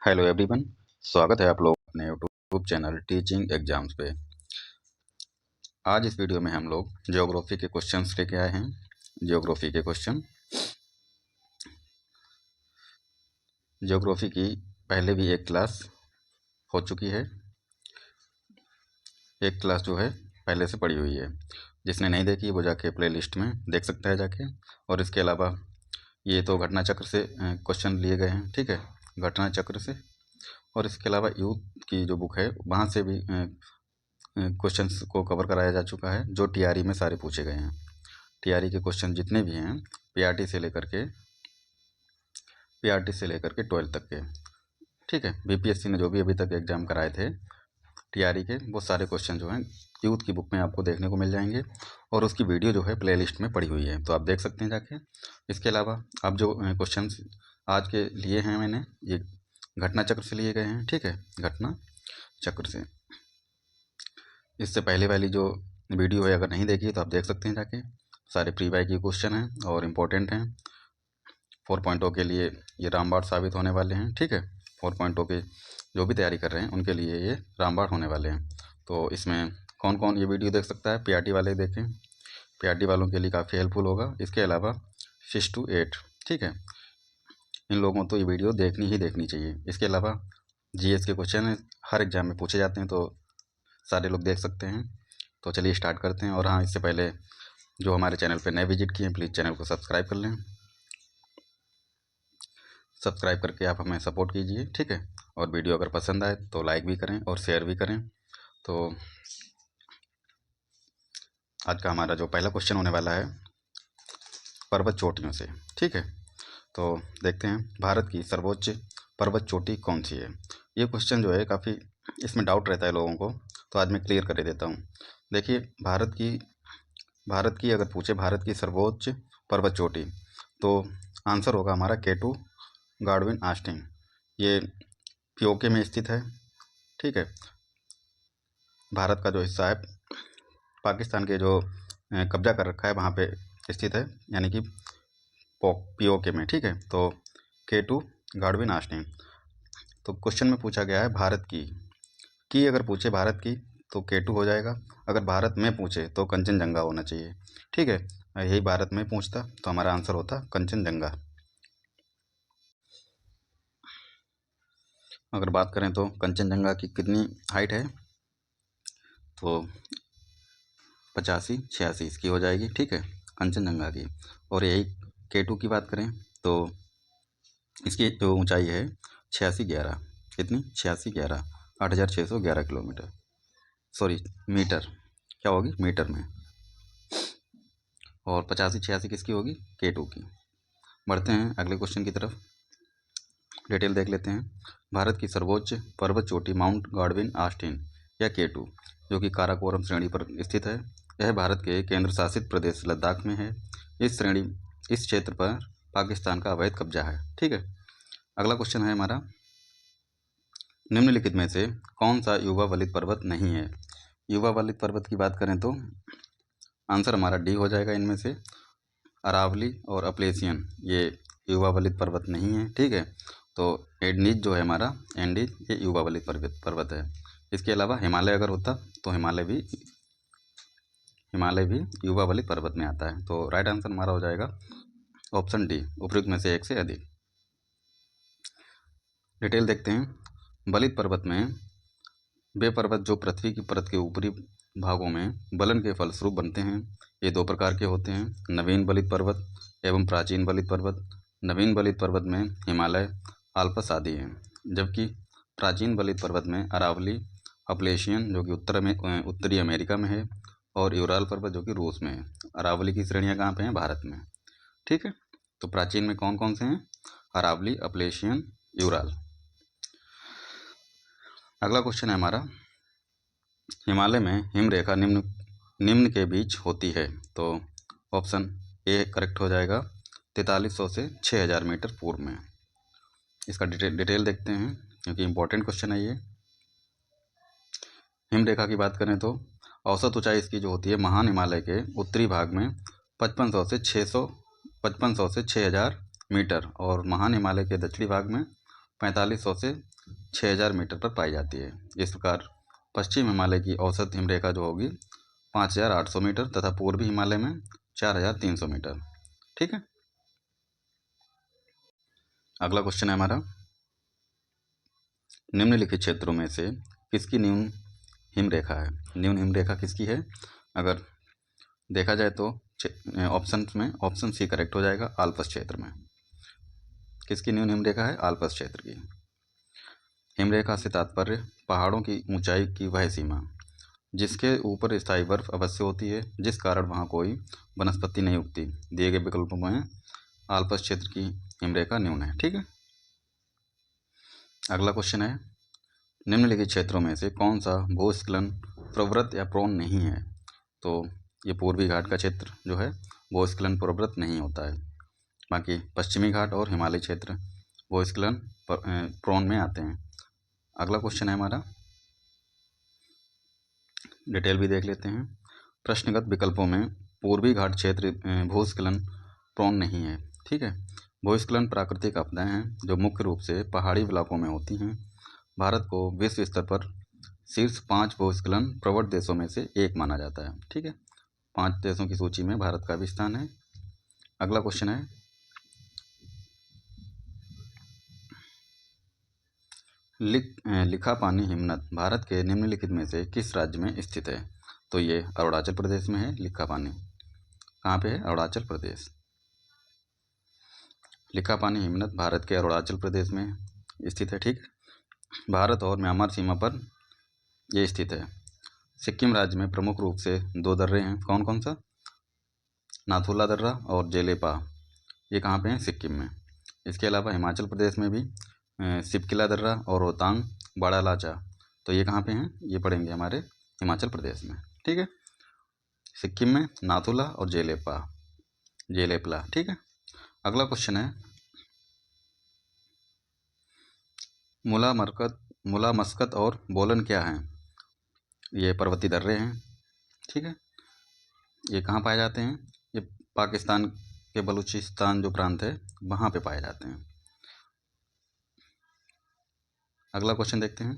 Hello everyone. स्वागत है आप लोग अपने यूट्यूब चैनल टीचिंग एग्जाम्स पे। आज इस वीडियो में हम लोग ज्योग्राफी के क्वेश्चंस लेके आए हैं। ज्योग्राफी के क्वेश्चन, ज्योग्राफी की पहले भी एक क्लास हो चुकी है। एक क्लास जो है पहले से पड़ी हुई है। जिसने नहीं देखी वो जाके प्ले लिस्ट में देख सकता है जाके। और इसके अलावा ये तो घटना चक्र से क्वेश्चन लिए गए हैं, ठीक है, घटना चक्र से। और इसके अलावा यूथ की जो बुक है वहाँ से भी क्वेश्चंस को कवर कराया जा चुका है, जो टीआरई में सारे पूछे गए हैं। टीआरई के क्वेश्चन जितने भी हैं पीआरटी से लेकर के 12 तक के, ठीक है। बीपीएससी ने जो भी अभी तक एग्ज़ाम कराए थे टीआरई के, वो सारे क्वेश्चन जो हैं यूथ की बुक में आपको देखने को मिल जाएंगे। और उसकी वीडियो जो है प्ले लिस्ट में पड़ी हुई है, तो आप देख सकते हैं जाके। इसके अलावा अब जो क्वेश्चन आज के लिए हैं मैंने, ये घटना चक्र से लिए गए हैं, ठीक है, घटना चक्र से। इससे पहले वाली जो वीडियो है अगर नहीं देखी तो आप देख सकते हैं जाके। सारे प्री बाई के क्वेश्चन हैं और इम्पोर्टेंट हैं। 4.0 के लिए ये रामबाण साबित होने वाले हैं, ठीक है। 4.0 के जो भी तैयारी कर रहे हैं उनके लिए ये रामबाण होने वाले हैं। तो इसमें कौन कौन ये वीडियो देख सकता है? पीआरटी वाले देखें, पीआरटी वालों के लिए काफ़ी हेल्पफुल होगा। इसके अलावा 6 to 8, ठीक है, इन लोगों तो ये वीडियो देखनी ही देखनी चाहिए। इसके अलावा जीएस के क्वेश्चन हर एग्ज़ाम में पूछे जाते हैं, तो सारे लोग देख सकते हैं। तो चलिए स्टार्ट करते हैं। और हाँ, इससे पहले जो हमारे चैनल पे नए विजिट किए हैं प्लीज़ चैनल को सब्सक्राइब कर लें। सब्सक्राइब करके आप हमें सपोर्ट कीजिए, ठीक है। और वीडियो अगर पसंद आए तो लाइक भी करें और शेयर भी करें। तो आज का हमारा जो पहला क्वेश्चन होने वाला है पर्वत चोटियों से, ठीक है। तो देखते हैं भारत की सर्वोच्च पर्वत चोटी कौन सी है। ये क्वेश्चन जो है काफ़ी इसमें डाउट रहता है लोगों को, तो आज मैं क्लियर कर देता हूँ। देखिए, भारत की अगर पूछे भारत की सर्वोच्च पर्वत चोटी, तो आंसर होगा हमारा K2 गाडविन आस्टिन। ये पीओके में स्थित है, ठीक है। भारत का जो हिस्सा है पाकिस्तान के जो कब्जा कर रखा है वहाँ पे स्थित है, यानी कि पीओके में, ठीक है। तो K2 गाडविन आस्टिन। तो क्वेश्चन में पूछा गया है भारत की अगर पूछे भारत की तो K2 हो जाएगा। अगर भारत में पूछे तो कंचनजंगा होना चाहिए, ठीक है। यही भारत में पूछता तो हमारा आंसर होता कंचनजंगा। अगर बात करें तो कंचनजंगा की कितनी हाइट है, तो 85-86 इसकी हो जाएगी, ठीक है, कंचनजंगा की। और यही K2 की बात करें तो इसकी जो ऊंचाई है 8611, कितनी 8611, 8611 किलोमीटर, सॉरी मीटर, क्या होगी मीटर में। और 85-86 किसकी होगी? K2 की। बढ़ते हैं अगले क्वेश्चन की तरफ, डिटेल देख लेते हैं। भारत की सर्वोच्च पर्वत चोटी माउंट गाडविन आस्टिन या K2, जो कि काराकोरम श्रेणी पर स्थित है। यह भारत के केंद्र शासित प्रदेश लद्दाख में है। इस क्षेत्र पर पाकिस्तान का अवैध कब्जा है, ठीक है। अगला क्वेश्चन है हमारा, निम्नलिखित में से कौन सा युवा वलित पर्वत नहीं है? युवा वलित पर्वत की बात करें तो आंसर हमारा डी हो जाएगा। इनमें से अरावली और अपलेशियन ये युवा वलित पर्वत नहीं है, ठीक है। तो एंडीज जो है हमारा, एंडीज ये युवा वलित पर्वत है। इसके अलावा हिमालय अगर होता तो हिमालय भी युवा वलित पर्वत में आता है। तो राइट आंसर हमारा हो जाएगा ऑप्शन डी, उपयुक्त में से एक से अधिक। डिटेल देखते हैं। वलित पर्वत में वे पर्वत जो पृथ्वी की परत के ऊपरी भागों में बलन के फलस्वरूप बनते हैं। ये दो प्रकार के होते हैं, नवीन वलित पर्वत एवं प्राचीन वलित पर्वत। नवीन वलित पर्वत में हिमालय, आल्प्स आदि हैं, जबकि प्राचीन वलित पर्वत में अरावली, अपलेशियन जो कि उत्तरी अमेरिका में है, और यूराल पर्वत जो कि रूस में है। अरावली की श्रेणियाँ कहाँ पे हैं? भारत में, ठीक है। तो प्राचीन में कौन कौन से हैं? Aravalli, Appalachian, Ural. अगला क्वेश्चन है हमारा, हिमालय में हिमरेखा निम्न के बीच होती है। तो ऑप्शन ए करेक्ट हो जाएगा, 4300 से 6000 मीटर पूर्व में। इसका डिटेल देखते हैं क्योंकि इम्पोर्टेंट क्वेश्चन है ये। हिमरेखा की बात करें तो औसत ऊंचाई इसकी जो होती है महान हिमालय के उत्तरी भाग में 5500 से 6000 मीटर, और महान हिमालय के दक्षिणी भाग में 4500 से 6000 मीटर पर पाई जाती है। इस प्रकार पश्चिम हिमालय की औसत हिमरेखा जो होगी 5800 मीटर तथा पूर्वी हिमालय में 4300 मीटर। ठीक है। अगला क्वेश्चन है हमारा, निम्नलिखित क्षेत्रों में से किसकी न्यून हिमरेखा है? न्यून हिमरेखा किसकी है? अगर देखा जाए तो ऑप्शन में ऑप्शन सी करेक्ट हो जाएगा, आल्प्स क्षेत्र में। किसकी न्यून हिमरेखा है? आल्प्स क्षेत्र की। हिमरेखा से तात्पर्य पहाड़ों की ऊंचाई की वह सीमा जिसके ऊपर स्थायी बर्फ अवश्य होती है, जिस कारण वहाँ कोई वनस्पति नहीं उगती। दिए गए विकल्पों में आल्प्स क्षेत्र की हिमरेखा न्यून है। ठीक है। अगला क्वेश्चन है, निम्नलिखित क्षेत्रों में से कौन सा भूस्खलन प्रवृत्त या प्रोन नहीं है? तो ये पूर्वी घाट का क्षेत्र जो है भूस्खलन प्रवृत्त नहीं होता है, बाकी पश्चिमी घाट और हिमालय क्षेत्र भूस्खलन प्रोन में आते हैं। अगला क्वेश्चन है हमारा, डिटेल भी देख लेते हैं। प्रश्नगत विकल्पों में पूर्वी घाट क्षेत्र भूस्खलन प्रोन नहीं है। ठीक है। भूस्खलन प्राकृतिक आपदाएं हैं जो मुख्य रूप से पहाड़ी इलाकों में होती हैं। भारत को विश्व स्तर पर शीर्ष 5 भूस्खलन प्रवण देशों में से एक माना जाता है। ठीक है। 5 देशों की सूची में भारत का भी स्थान है। अगला क्वेश्चन है, लिखापानी हिमनद भारत के निम्नलिखित में से किस राज्य में स्थित है? तो ये अरुणाचल प्रदेश में है। लिखापानी कहाँ पे है? अरुणाचल प्रदेश। लिखापानी हिमनद भारत के अरुणाचल प्रदेश में स्थित है। ठीक। भारत और म्यांमार सीमा पर ये स्थित है। सिक्किम राज्य में प्रमुख रूप से 2 दर्रे हैं। कौन कौन सा? नाथुला दर्रा और जेलेपा। ये कहाँ पे हैं? सिक्किम में। इसके अलावा हिमाचल प्रदेश में भी सिपकिला दर्रा और रोहतांग बड़ा लाचा, तो ये कहाँ पे हैं? ये पड़ेंगे हमारे हिमाचल प्रदेश में। ठीक है। सिक्किम में नाथुला और जेलेपला। ठीक है। अगला क्वेश्चन है, मुला मस्कत और बोलन क्या हैं? ये पर्वतीय दर्रे हैं। ठीक है। ये कहाँ पाए जाते हैं? ये पाकिस्तान के बलूचिस्तान जो प्रांत है वहाँ पे पाए जाते हैं। अगला क्वेश्चन देखते हैं।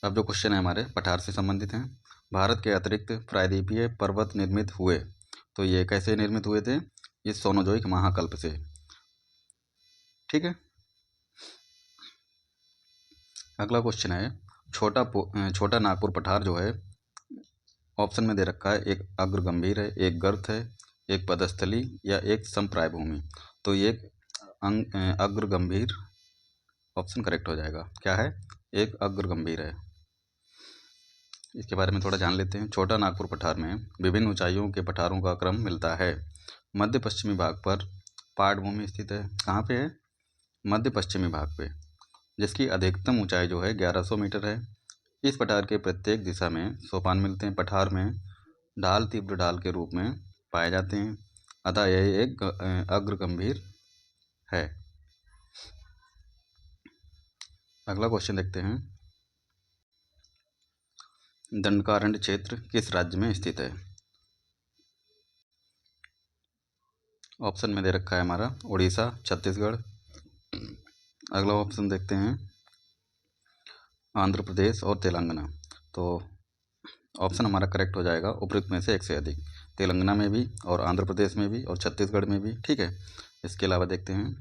अब जो क्वेश्चन है हमारे पठार से संबंधित हैं। भारत के अतिरिक्त प्रायद्वीपीय पर्वत निर्मित हुए, तो ये कैसे निर्मित हुए थे? ये सोनोजोइक महाकल्प से। ठीक है। अगला क्वेश्चन है, छोटा नागपुर पठार जो है ऑप्शन में दे रखा है, एक अग्र गंभीर है, एक गर्त है, एक पदस्थली या एक समप्राय भूमि। तो ये अग्र गंभीर ऑप्शन करेक्ट हो जाएगा। क्या है? एक अग्र गंभीर है। इसके बारे में थोड़ा जान लेते हैं। छोटा नागपुर पठार में विभिन्न ऊंचाइयों के पठारों का क्रम मिलता है। मध्य पश्चिमी भाग पर पाटभूमि स्थित है। कहाँ पे है? मध्य पश्चिमी भाग पे, जिसकी अधिकतम ऊंचाई जो है 1100 मीटर है। इस पठार के प्रत्येक दिशा में सोपान मिलते हैं। पठार में ढाल तीव्र ढाल के रूप में पाए जाते हैं, अतः यह एक अग्र गंभीर है। अगला क्वेश्चन देखते हैं, दंडकारण्य क्षेत्र किस राज्य में स्थित है? ऑप्शन में दे रखा है हमारा उड़ीसा, छत्तीसगढ़। अगला ऑप्शन देखते हैं, आंध्र प्रदेश और तेलंगाना। तो ऑप्शन हमारा करेक्ट हो जाएगा उपयुक्त में से एक से अधिक। तेलंगाना में भी और आंध्र प्रदेश में भी और छत्तीसगढ़ में भी। ठीक है। इसके अलावा देखते हैं,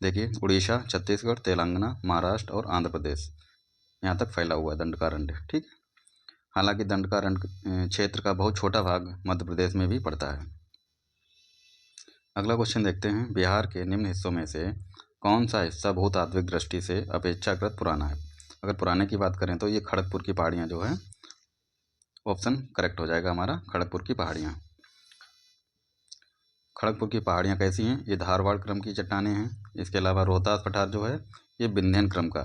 देखिए उड़ीसा, छत्तीसगढ़, तेलंगाना, महाराष्ट्र और आंध्र प्रदेश, यहाँ तक फैला हुआ है दंडकारण्य। ठीक। हालांकि दंडकारण्य क्षेत्र का बहुत छोटा भाग मध्य प्रदेश में भी पड़ता है। अगला क्वेश्चन देखते हैं, बिहार के निम्न हिस्सों में से कौन सा हिस्सा भूतात्विक दृष्टि से अपेक्षाकृत पुराना है? अगर पुराने की बात करें तो ये खड़गपुर की पहाड़ियाँ जो है, ऑप्शन करेक्ट हो जाएगा हमारा खड़गपुर की पहाड़ियाँ। खड़गपुर की पहाड़ियाँ कैसी हैं? ये धारवाड़ क्रम की चट्टानें हैं। इसके अलावा रोहतास पठार जो है ये विंध्यन क्रम का,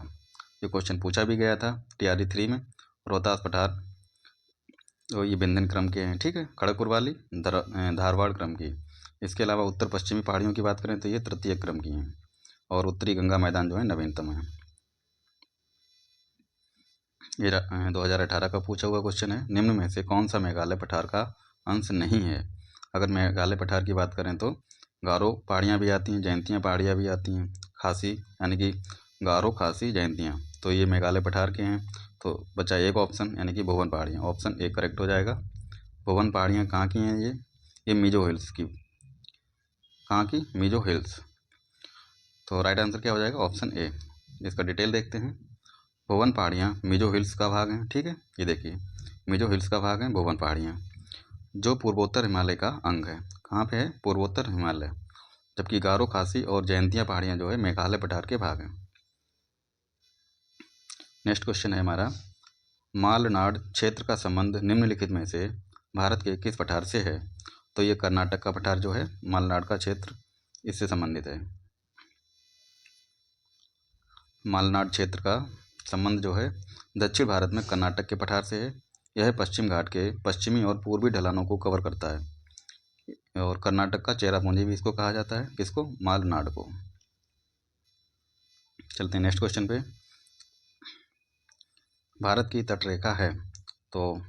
ये क्वेश्चन पूछा भी गया था TRE 3 में। रोहतास पठार तो ये विंध्यन क्रम के हैं। ठीक है। खड़गपुर वाली धारवाड़ क्रम की। इसके अलावा उत्तर पश्चिमी पहाड़ियों की बात करें तो ये तृतीय क्रम की हैं, और उत्तरी गंगा मैदान जो है नवीनतम है। ये 2018 का पूछा हुआ क्वेश्चन है। निम्न में से कौन सा मेघालय पठार का अंश नहीं है? अगर मेघालय पठार की बात करें तो गारो पहाड़ियाँ भी आती हैं, जयंतियाँ पहाड़ियाँ भी आती हैं, खासी यानी कि गारो, खासी, जयंतियाँ, तो ये मेघालय पठार के हैं। तो बचा एक ऑप्शन यानी कि भुवन पहाड़ियाँ, ऑप्शन ए करेक्ट हो जाएगा। भुवन पहाड़ियाँ कहाँ की हैं? ये मिजो हिल्स की, कहाँ की? मिजो हिल्स। तो राइट आंसर क्या हो जाएगा? Option A. इसका डिटेल देखते हैं। भुवन पहाड़ियाँ मिजो हिल्स का भाग हैं, ठीक है। ये देखिए मिजो हिल्स का भाग है भुवन पहाड़ियाँ, जो पूर्वोत्तर हिमालय का अंग है। कहाँ पे है? पूर्वोत्तर हिमालय। जबकि गारो, खासी और जयंतिया पहाड़ियाँ जो है मेघालय पठार के भाग हैं। नेक्स्ट क्वेश्चन है हमारा, मालनाड क्षेत्र का संबंध निम्नलिखित में से भारत के किस पठार से है? तो ये कर्नाटक का पठार जो है मालनाड का क्षेत्र, इससे संबंधित है। मालनाड क्षेत्र का संबंध जो है दक्षिण भारत में कर्नाटक के पठार से है। यह पश्चिम घाट के पश्चिमी और पूर्वी ढलानों को कवर करता है और कर्नाटक का चेरापूंजी भी इसको कहा जाता है। किसको? मालनाड को। चलते हैं नेक्स्ट क्वेश्चन पे। भारत की तटरेखा है, तो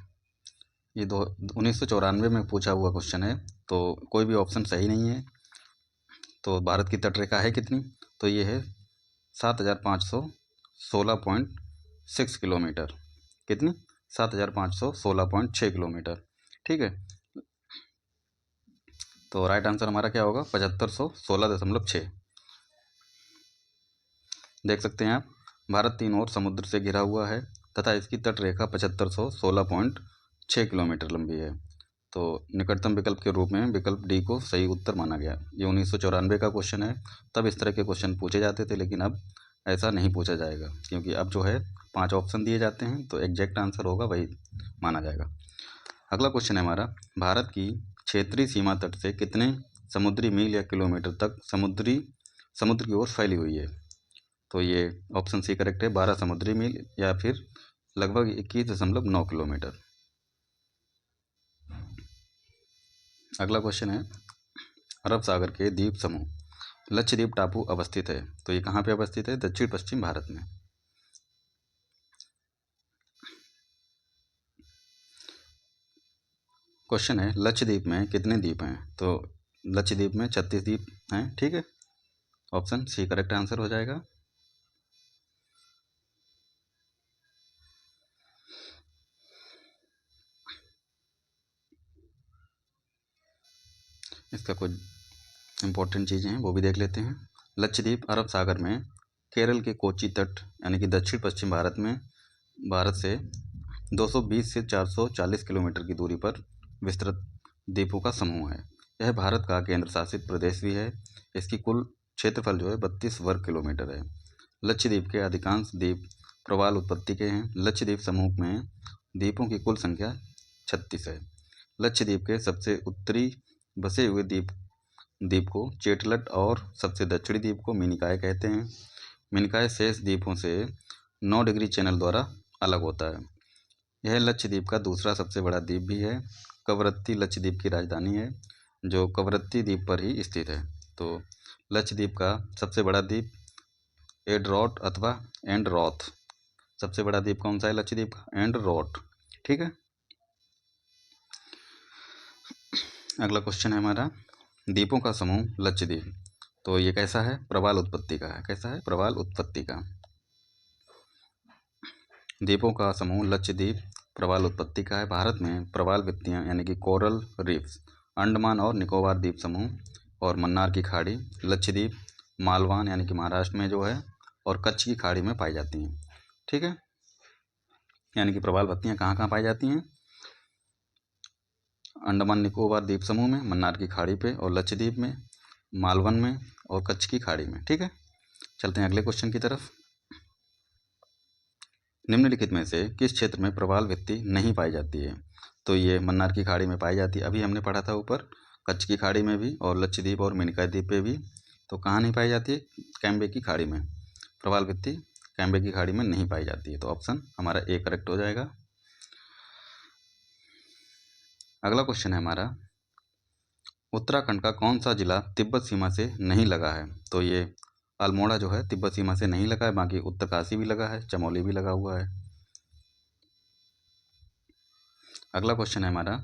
ये 1994 में पूछा हुआ क्वेश्चन है, तो कोई भी ऑप्शन सही नहीं है। तो भारत की तटरेखा है कितनी? तो ये है 7516.6 किलोमीटर। कितनी? 7516.6 किलोमीटर, ठीक है। तो राइट आंसर हमारा क्या होगा? 7516.6। देख सकते हैं आप, भारत तीन ओर समुद्र से घिरा हुआ है तथा इसकी तटरेखा 7516.6 किलोमीटर लंबी है। तो निकटतम विकल्प के रूप में विकल्प डी को सही उत्तर माना गया। ये 1994 का क्वेश्चन है, तब इस तरह के क्वेश्चन पूछे जाते थे, लेकिन अब ऐसा नहीं पूछा जाएगा, क्योंकि अब जो है 5 ऑप्शन दिए जाते हैं, तो एग्जैक्ट आंसर होगा वही माना जाएगा। अगला क्वेश्चन है हमारा, भारत की क्षेत्रीय सीमा तट से कितने समुद्री मील या किलोमीटर तक समुद्र की ओर फैली हुई है? तो ये ऑप्शन सी करेक्ट है, 12 समुद्री मील या फिर लगभग 21.9 किलोमीटर। अगला क्वेश्चन है, अरब सागर के द्वीप समूह लक्षद्वीप टापू अवस्थित है, तो ये कहाँ पे अवस्थित है? दक्षिण पश्चिम भारत में। क्वेश्चन है, लक्षद्वीप में कितने द्वीप हैं? तो लक्षद्वीप में 36 द्वीप हैं, ठीक है। ऑप्शन सी करेक्ट आंसर हो जाएगा। इसका कुछ इंपॉर्टेंट चीज़ें हैं वो भी देख लेते हैं। लक्षद्वीप अरब सागर में केरल के कोची तट यानी कि दक्षिण पश्चिम भारत में भारत से 220 से 440 किलोमीटर की दूरी पर विस्तृत द्वीपों का समूह है। यह भारत का केंद्र शासित प्रदेश भी है। इसकी कुल क्षेत्रफल जो है 32 वर्ग किलोमीटर है। लक्षद्वीप के अधिकांश द्वीप प्रवाल उत्पत्ति के हैं। लक्षद्वीप समूह में द्वीपों की कुल संख्या 36 है। लक्षद्वीप के सबसे उत्तरी बसे हुए द्वीप को चेटलट और सबसे दक्षिणी द्वीप को मिनिकॉय कहते हैं। मिनिकॉय शेष द्वीपों से 9 डिग्री चैनल द्वारा अलग होता है। यह लक्षद्वीप का दूसरा सबसे बड़ा द्वीप भी है। कवरत्ती लक्षद्वीप की राजधानी है, जो कवरत्ती द्वीप पर ही स्थित है। तो लक्षद्वीप का सबसे बड़ा द्वीप एंडरोथ अथवा एंडरोथ। सबसे बड़ा द्वीप कौन सा है लक्षद्वीप का? एंडरोथ, ठीक है। अगला क्वेश्चन है हमारा, द्वीपों का समूह लक्षद्वीप, तो ये कैसा है? प्रवाल उत्पत्ति का है। कैसा है? प्रवाल उत्पत्ति का। द्वीपों का समूह लक्षद्वीप प्रवाल उत्पत्ति का है। भारत में प्रवाल भित्तियाँ यानी कि कोरल रीफ्स अंडमान और निकोबार द्वीप समूह और मन्नार की खाड़ी, लक्षद्वीप, मालवान यानी कि महाराष्ट्र में जो है, और कच्छ की खाड़ी में पाई जाती हैं, ठीक है। यानी कि प्रवाल भित्तियाँ कहाँ कहाँ पाई जाती हैं? अंडमान निकोबार द्वीप समूह में, मन्नार की खाड़ी पे, और लक्षद्वीप में, मालवन में और कच्छ की खाड़ी में, ठीक है। चलते हैं अगले क्वेश्चन की तरफ। निम्नलिखित में से किस क्षेत्र में प्रवाल भित्ति नहीं पाई जाती है? तो ये मन्नार की खाड़ी में पाई जाती है, अभी हमने पढ़ा था ऊपर, कच्छ की खाड़ी में भी और लक्षद्वीप और मिनिकॉय द्वीप पे भी। तो कहाँ नहीं पाई जाती है? कैम्बे की खाड़ी में। प्रवाल भित्ति कैम्बे की खाड़ी में नहीं पाई जाती है, तो ऑप्शन हमारा ए करेक्ट हो जाएगा। अगला क्वेश्चन है हमारा, उत्तराखंड का कौन सा जिला तिब्बत सीमा से नहीं लगा है? तो ये अल्मोड़ा जो है तिब्बत सीमा से नहीं लगा है, बाकी उत्तरकाशी भी लगा है, चमोली भी लगा हुआ है। अगला क्वेश्चन है हमारा,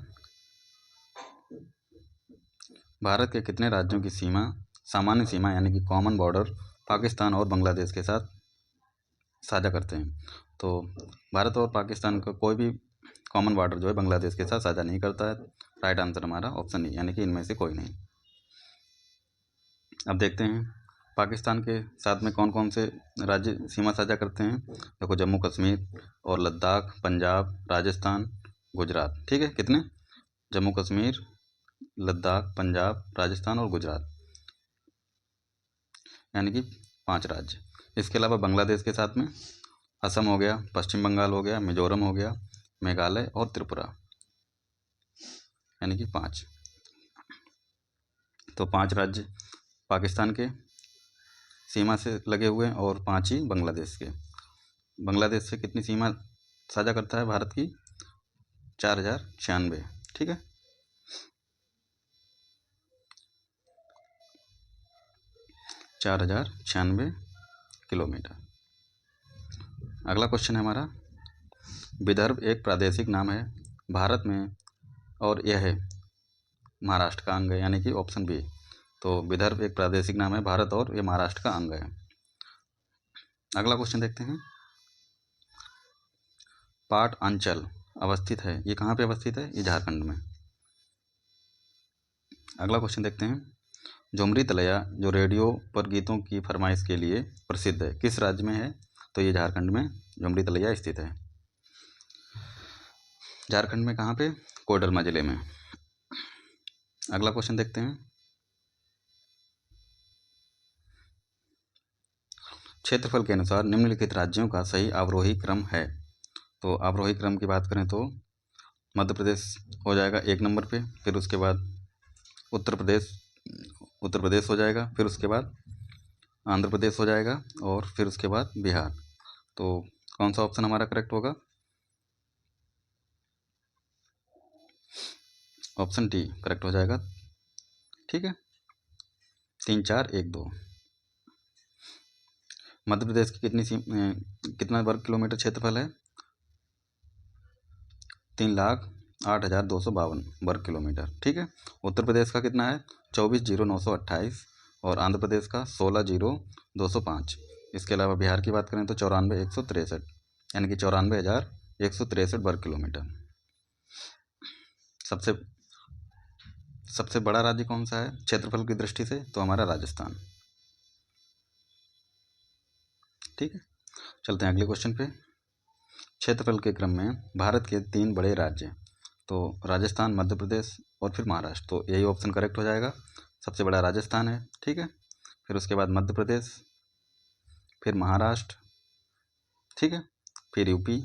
भारत के कितने राज्यों की सीमा सामान्य सीमा यानी कि कॉमन बॉर्डर पाकिस्तान और बांग्लादेश के साथ साझा करते हैं। तो भारत और पाकिस्तान का कोई भी कॉमन बॉर्डर जो है बांग्लादेश के साथ साझा नहीं करता है। राइट आंसर हमारा ऑप्शन ई, यानी कि इनमें से कोई नहीं। अब देखते हैं पाकिस्तान के साथ में कौन कौन से राज्य सीमा साझा करते हैं। देखो, जम्मू कश्मीर और लद्दाख, पंजाब, राजस्थान, गुजरात। ठीक है, कितने? जम्मू कश्मीर, लद्दाख, पंजाब, राजस्थान और गुजरात, यानी कि 5 राज्य। इसके अलावा बांग्लादेश के साथ में असम हो गया, पश्चिम बंगाल हो गया, मिजोरम हो गया, मेघालय और त्रिपुरा, यानी कि 5। तो 5 राज्य पाकिस्तान के सीमा से लगे हुए हैं और 5 ही बांग्लादेश के। बांग्लादेश से कितनी सीमा साझा करता है भारत की? 4096। ठीक है, 4096 किलोमीटर। अगला क्वेश्चन है हमारा, विदर्भ एक प्रादेशिक नाम है भारत में और यह है महाराष्ट्र का अंग है, यानी कि ऑप्शन बी। तो विदर्भ एक प्रादेशिक नाम है भारत और ये महाराष्ट्र का अंग है। अगला क्वेश्चन देखते हैं, पाट अंचल अवस्थित है, ये कहाँ पे अवस्थित है? ये झारखंड में। अगला क्वेश्चन देखते हैं, झुमरी तलैया जो रेडियो पर गीतों की फरमाइश के लिए प्रसिद्ध है, किस राज्य में है? तो ये झारखंड में झुमरी तलैया स्थित है। झारखंड में कहाँ पे? कोडरमा जिले में। अगला क्वेश्चन देखते हैं, क्षेत्रफल के अनुसार निम्नलिखित राज्यों का सही अवरोही क्रम है। तो अवरोही क्रम की बात करें तो मध्य प्रदेश हो जाएगा 1 नंबर पे, फिर उसके बाद उत्तर प्रदेश हो जाएगा, फिर उसके बाद आंध्र प्रदेश हो जाएगा और फिर उसके बाद बिहार। तो कौन सा ऑप्शन हमारा करेक्ट होगा? ऑप्शन डी करेक्ट हो जाएगा। ठीक है, 3, 4, 1, 2। मध्य प्रदेश की कितना वर्ग किलोमीटर क्षेत्रफल है? 3,08,252 वर्ग किलोमीटर। ठीक है, उत्तर प्रदेश का कितना है? 24,0928 और आंध्र प्रदेश का 16,0205। इसके अलावा बिहार की बात करें तो 94,163, यानी कि 94,163 वर्ग किलोमीटर। सबसे बड़ा राज्य कौन सा है क्षेत्रफल की दृष्टि से? तो हमारा राजस्थान। ठीक है, चलते हैं अगले क्वेश्चन पे। क्षेत्रफल के क्रम में भारत के 3 बड़े राज्य, तो राजस्थान, मध्य प्रदेश और फिर महाराष्ट्र। तो यही ऑप्शन करेक्ट हो जाएगा। सबसे बड़ा राजस्थान है, ठीक है, फिर उसके बाद मध्य प्रदेश, फिर महाराष्ट्र, ठीक है, फिर यूपी।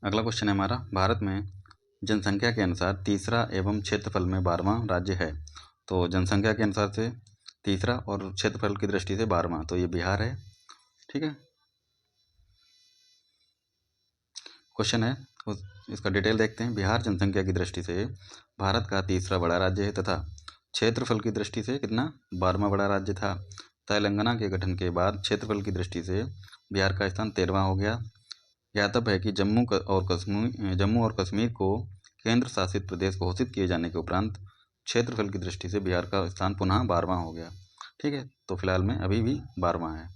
अगला क्वेश्चन है हमारा, भारत में जनसंख्या के अनुसार तीसरा एवं क्षेत्रफल में 12वां राज्य है। तो जनसंख्या के अनुसार से तीसरा और क्षेत्रफल की दृष्टि से 12वां, तो ये बिहार है। ठीक है, क्वेश्चन है इसका डिटेल देखते हैं। बिहार जनसंख्या की दृष्टि से भारत का तीसरा बड़ा राज्य है तथा क्षेत्रफल की दृष्टि से कितना? 12वां बड़ा राज्य था। तेलंगाना के गठन के बाद क्षेत्रफल की दृष्टि से बिहार का स्थान 13वां हो गया। ज्ञातव्य है कि जम्मू और कश्मीर को केंद्र शासित प्रदेश घोषित किए जाने के उपरांत क्षेत्रफल की दृष्टि से बिहार का स्थान पुनः 12वां हो गया। ठीक है, तो फिलहाल में अभी भी 12वां है।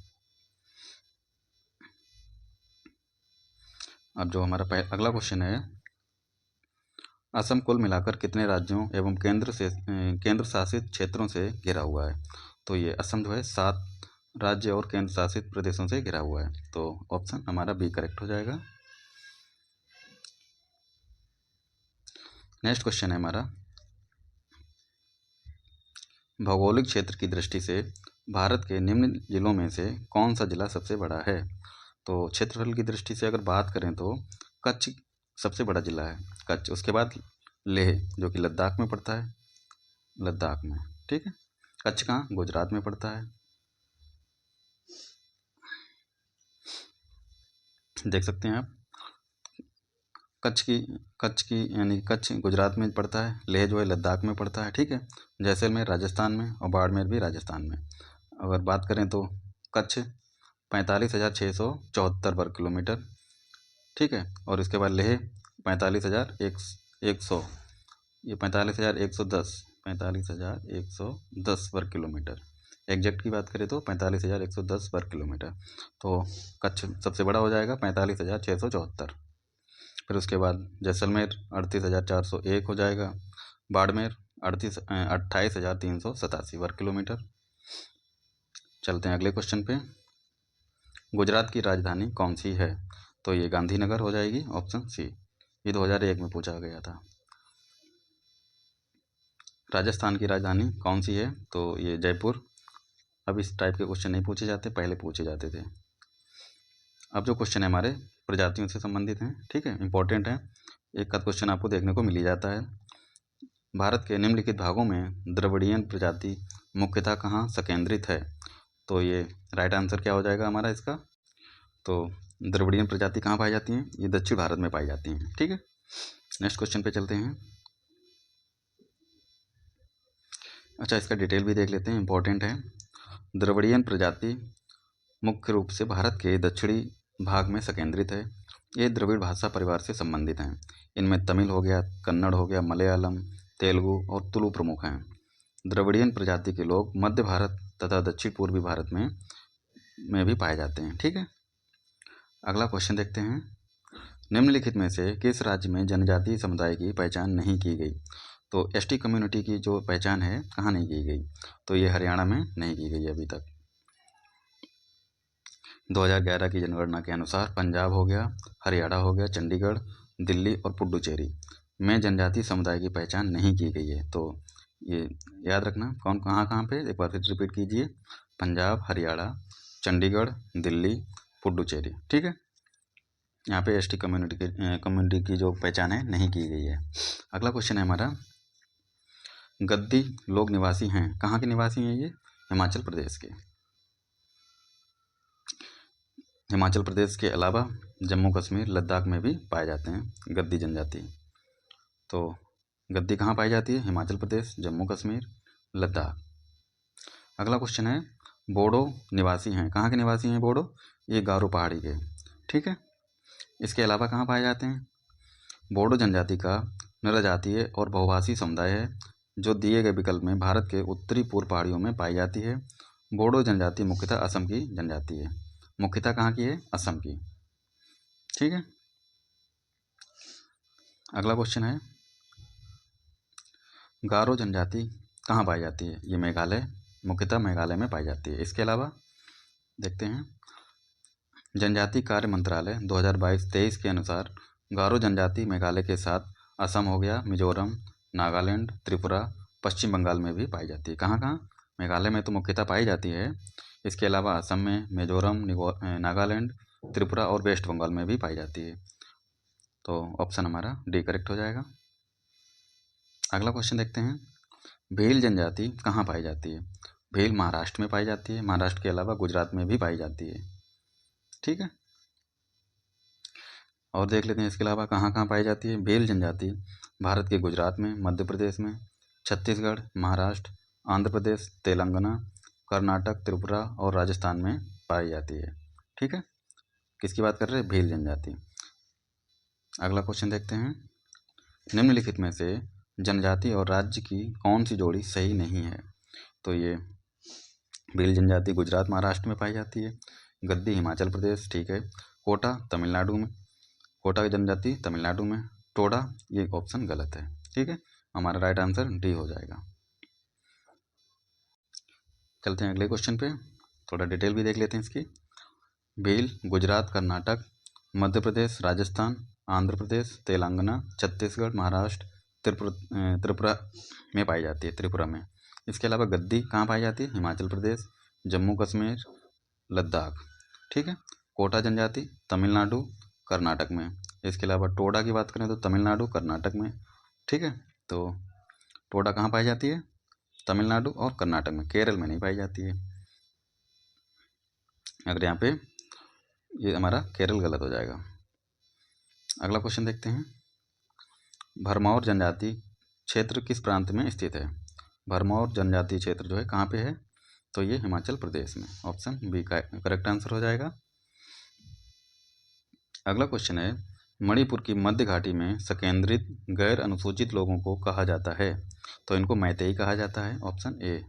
अब जो हमारा अगला क्वेश्चन है, असम कुल मिलाकर कितने राज्यों एवं केंद्र शासित क्षेत्रों से घिरा हुआ है? तो ये असम जो है 7 राज्य और केंद्र शासित प्रदेशों से घिरा हुआ है। तो ऑप्शन हमारा बी करेक्ट हो जाएगा। नेक्स्ट क्वेश्चन है हमारा, भौगोलिक क्षेत्र की दृष्टि से भारत के निम्न जिलों में से कौन सा जिला सबसे बड़ा है? तो क्षेत्रफल की दृष्टि से अगर बात करें तो कच्छ सबसे बड़ा जिला है, कच्छ। उसके बाद लेह जो कि लद्दाख में पड़ता है, लद्दाख में। ठीक है, कच्छ कहाँ? गुजरात में पड़ता है। देख सकते हैं आप, कच्छ की यानी कच्छ गुजरात में पड़ता है, लेह जो है लद्दाख में पड़ता है। ठीक है, जैसलमेर राजस्थान में और बाड़मेर भी राजस्थान में। अगर बात करें तो कच्छ 45,674 वर्ग किलोमीटर। ठीक है, और इसके बाद लेह 45,100, ये 45,110 वर्ग किलोमीटर, एग्जैक्ट की बात करें तो 45,110 वर्ग किलोमीटर। तो कच्छ सबसे बड़ा हो जाएगा 45,674। फिर उसके बाद जैसलमेर 38,401 हो जाएगा। बाड़मेर 28,387 वर्ग किलोमीटर। चलते हैं अगले क्वेश्चन पे। गुजरात की राजधानी कौन सी है? तो ये गांधीनगर हो जाएगी, ऑप्शन सी। ये 2001 में पूछा गया था। राजस्थान की राजधानी कौन सी है? तो ये जयपुर। अब इस टाइप के क्वेश्चन नहीं पूछे जाते, पहले पूछे जाते थे। अब जो क्वेश्चन है हमारे प्रजातियों से संबंधित हैं, ठीक है, इंपॉर्टेंट है। एक आध क्वेश्चन आपको देखने को मिल ही जाता है। भारत के निम्नलिखित भागों में द्रविड़ियन प्रजाति मुख्यतः कहाँ संकेंद्रित है? तो ये राइट आंसर क्या हो जाएगा हमारा इसका? तो द्रविड़ियन प्रजाति कहाँ पाई जाती हैं? ये दक्षिण भारत में पाई जाती हैं, ठीक है। नेक्स्ट क्वेश्चन पे चलते हैं। अच्छा, इसका डिटेल भी देख लेते हैं, इंपॉर्टेंट है। द्रविड़ियन प्रजाति मुख्य रूप से भारत के दक्षिणी भाग में संकेंद्रित है। ये द्रविड़ भाषा परिवार से संबंधित हैं। इनमें तमिल हो गया, कन्नड़ हो गया, मलयालम, तेलुगु और तुलु प्रमुख हैं। द्रविड़ियन प्रजाति के लोग मध्य भारत तथा दक्षिण पूर्वी भारत में भी पाए जाते हैं, ठीक है। अगला क्वेश्चन देखते हैं। निम्नलिखित में से किस राज्य में जनजातीय समुदाय की पहचान नहीं की गई? तो एसटी कम्युनिटी की जो पहचान है कहाँ नहीं की गई? तो ये हरियाणा में नहीं की गई अभी तक। 2011 की जनगणना के अनुसार पंजाब हो गया, हरियाणा हो गया, चंडीगढ़, दिल्ली और पुडुचेरी में जनजातीय समुदाय की पहचान नहीं की गई है। तो ये याद रखना, कौन कहाँ कहाँ पे, एक बार फिर रिपीट कीजिए। पंजाब, हरियाणा, चंडीगढ़, दिल्ली, पुडुचेरी, ठीक है। यहाँ पे एसटी कम्युनिटी की जो पहचान है नहीं की गई है। अगला क्वेश्चन है हमारा, गद्दी लोग निवासी हैं, कहाँ के निवासी हैं ये? हिमाचल प्रदेश के। हिमाचल प्रदेश के अलावा जम्मू कश्मीर, लद्दाख में भी पाए जाते हैं गद्दी जनजाति। तो गद्दी कहाँ पाई जाती है? हिमाचल प्रदेश, जम्मू कश्मीर, लद्दाख। अगला क्वेश्चन है, बोडो निवासी हैं, कहाँ के निवासी हैं बोडो? ये गारो पहाड़ी के, ठीक है। इसके अलावा कहाँ पाए जाते हैं? बोडो जनजाति का नरजातीय और बहुभाषी समुदाय है जो दिए गए विकल्प में भारत के उत्तरी पूर्व पहाड़ियों में पाई जाती है। बोडो जनजाति मुख्यतः असम की जनजाति है। मुख्यतः कहाँ की है? असम की, ठीक है। अगला क्वेश्चन है, गारो जनजाति कहाँ पाई जाती है? ये मेघालय, मुख्यतः मेघालय में पाई जाती है। इसके अलावा देखते हैं, जनजाति कार्य मंत्रालय 2022-23 के अनुसार गारो जनजाति मेघालय के साथ असम हो गया, मिजोरम, नागालैंड, त्रिपुरा, पश्चिम बंगाल में भी पाई जाती है। कहाँ कहाँ? मेघालय में तो मुख्यतः पाई जाती है। इसके अलावा असम में, मिजोरम, नागालैंड, त्रिपुरा और वेस्ट बंगाल में भी पाई जाती है। तो ऑप्शन हमारा डी करेक्ट हो जाएगा। अगला क्वेश्चन देखते हैं, भील जनजाति कहाँ पाई जाती है? भील महाराष्ट्र में पाई जाती है। महाराष्ट्र के अलावा गुजरात में भी पाई जाती है, ठीक है। और देख लेते हैं इसके अलावा कहाँ कहाँ पाई जाती है। भील जनजाति भारत के गुजरात में, मध्य प्रदेश में, छत्तीसगढ़, महाराष्ट्र, आंध्र प्रदेश, तेलंगाना, कर्नाटक, त्रिपुरा और राजस्थान में पाई जाती है, ठीक है। किसकी बात कर रहे हैं? भील जनजाति। अगला क्वेश्चन देखते हैं, निम्नलिखित में से जनजाति और राज्य की कौन सी जोड़ी सही नहीं है? तो ये भील जनजाति गुजरात, महाराष्ट्र में पाई जाती है। गद्दी हिमाचल प्रदेश, ठीक है। कोटा तमिलनाडु में, कोटा जनजाति तमिलनाडु में। टोडा, ये ऑप्शन गलत है, ठीक है। हमारा राइट आंसर डी हो जाएगा। चलते हैं अगले क्वेश्चन पे, थोड़ा डिटेल भी देख लेते हैं इसकी। भील गुजरात, कर्नाटक, मध्य प्रदेश, राजस्थान, आंध्र प्रदेश, तेलंगाना, छत्तीसगढ़, महाराष्ट्र, त्रिपुरा में पाई जाती है, त्रिपुरा में। इसके अलावा गद्दी कहाँ पाई जाती है? हिमाचल प्रदेश, जम्मू कश्मीर, लद्दाख, ठीक है। कोटा जनजाति तमिलनाडु, कर्नाटक में। इसके अलावा टोडा की बात करें तो तमिलनाडु, कर्नाटक में, ठीक है। तो टोडा कहाँ पाई जाती है? तमिलनाडु और कर्नाटक में, केरल में नहीं पाई जाती है। अगर यहाँ पे ये हमारा केरल गलत हो जाएगा। अगला क्वेश्चन देखते हैं, भरमौर जनजाति क्षेत्र किस प्रांत में स्थित है? भरमौर जनजाति क्षेत्र जो है कहाँ पे है? तो ये हिमाचल प्रदेश में, ऑप्शन बी का करेक्ट आंसर हो जाएगा। अगला क्वेश्चन है, मणिपुर की मध्य घाटी में संकेंद्रित गैर अनुसूचित लोगों को कहा जाता है? तो इनको मैतेई कहा जाता है, ऑप्शन ए।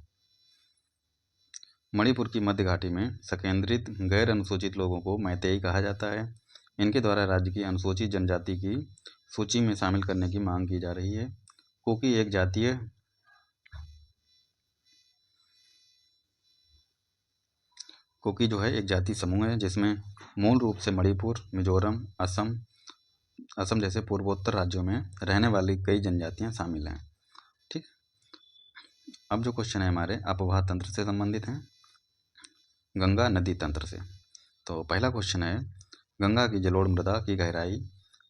मणिपुर की मध्य घाटी में संकेंद्रित गैर अनुसूचित लोगों को मैतेई कहा जाता है। इनके द्वारा राज्य की अनुसूचित जनजाति की सूची में शामिल करने की मांग की जा रही है। कुकी एक जातीय कुकी जो है एक जाति समूह है जिसमें मूल रूप से मणिपुर, मिजोरम, असम जैसे पूर्वोत्तर राज्यों में रहने वाली कई जनजातियां शामिल हैं। ठीक। अब जो क्वेश्चन है हमारे अपवाह तंत्र से संबंधित हैं, गंगा नदी तंत्र से। तो पहला क्वेश्चन है, गंगा की जलोढ़ मृदा की गहराई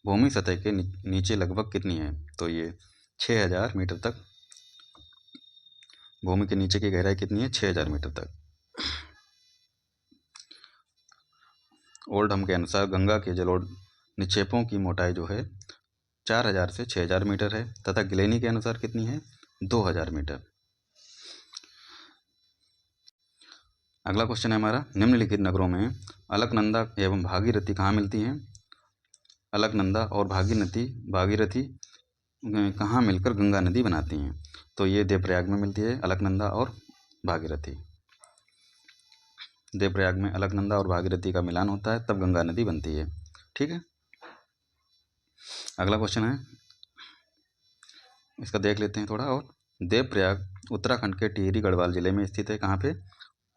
भूमि सतह के नीचे लगभग कितनी है? तो ये 6000 मीटर तक। भूमि के नीचे की गहराई कितनी है? 6000 मीटर तक। ओल्डहम के अनुसार गंगा के जलोढ़ निक्षेपों की मोटाई जो है 4000 से 6000 मीटर है तथा गिलेनी के अनुसार कितनी है? 2000 मीटर। अगला क्वेश्चन है हमारा, निम्नलिखित नगरों में अलकनंदा एवं भागीरथी कहाँ मिलती हैं? अलकनंदा और भागीरथी कहाँ मिलकर गंगा नदी बनाती हैं? तो ये देवप्रयाग में मिलती है, अलकनंदा और भागीरथी। देवप्रयाग में अलकनंदा और भागीरथी का मिलान होता है तब गंगा नदी बनती है। ठीक है। अगला क्वेश्चन है, इसका देख लेते हैं थोड़ा और। देवप्रयाग उत्तराखंड के टिहरी गढ़वाल जिले में स्थित है। कहाँ पे?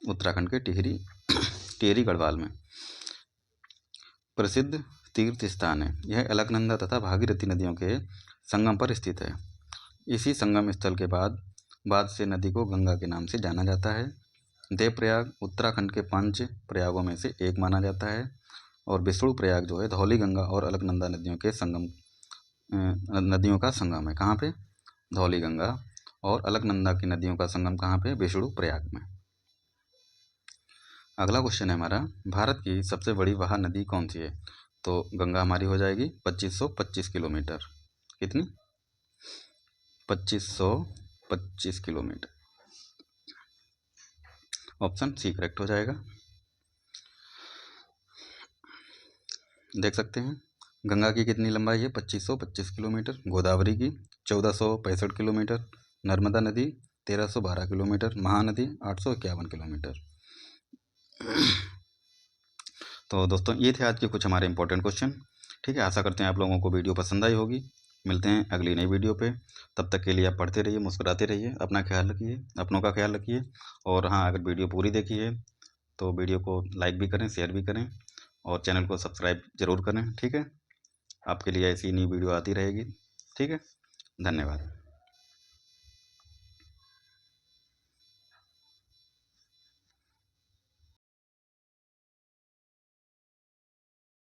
उत्तराखंड के टिहरी गढ़वाल में प्रसिद्ध तीर्थ स्थान है। यह अलकनंदा तथा भागीरथी नदियों के संगम पर स्थित है। इसी संगम स्थल के बाद से नदी को गंगा के नाम से जाना जाता है। देवप्रयाग उत्तराखंड के 5 प्रयागों में से एक माना जाता है और विष्णु प्रयाग जो है धौली गंगा और अलकनंदा नदियों का संगम है। कहाँ पे? धौली गंगा और अलकनंदा की नदियों का संगम कहाँ पे? विष्णु प्रयाग में। अगला क्वेश्चन है हमारा, भारत की सबसे बड़ी वहा नदी कौन सी है? तो गंगा हमारी हो जाएगी 2525 किलोमीटर। कितनी? 2525 किलोमीटर। ऑप्शन सी करेक्ट हो जाएगा। देख सकते हैं गंगा की कितनी लंबाई है? 2525 किलोमीटर। गोदावरी की 1465 किलोमीटर। नर्मदा नदी 1312 किलोमीटर। महानदी 851 किलोमीटर। तो दोस्तों ये थे आज के कुछ हमारे इंपॉर्टेंट क्वेश्चन। ठीक है, आशा करते हैं आप लोगों को वीडियो पसंद आई होगी। मिलते हैं अगली नई वीडियो पे। तब तक के लिए आप पढ़ते रहिए, मुस्कुराते रहिए, अपना ख्याल रखिए, अपनों का ख्याल रखिए। और हाँ, अगर वीडियो पूरी देखी है तो वीडियो को लाइक भी करें, शेयर भी करें और चैनल को सब्सक्राइब ज़रूर करें। ठीक है, आपके लिए ऐसी नई वीडियो आती रहेगी। ठीक है, धन्यवाद।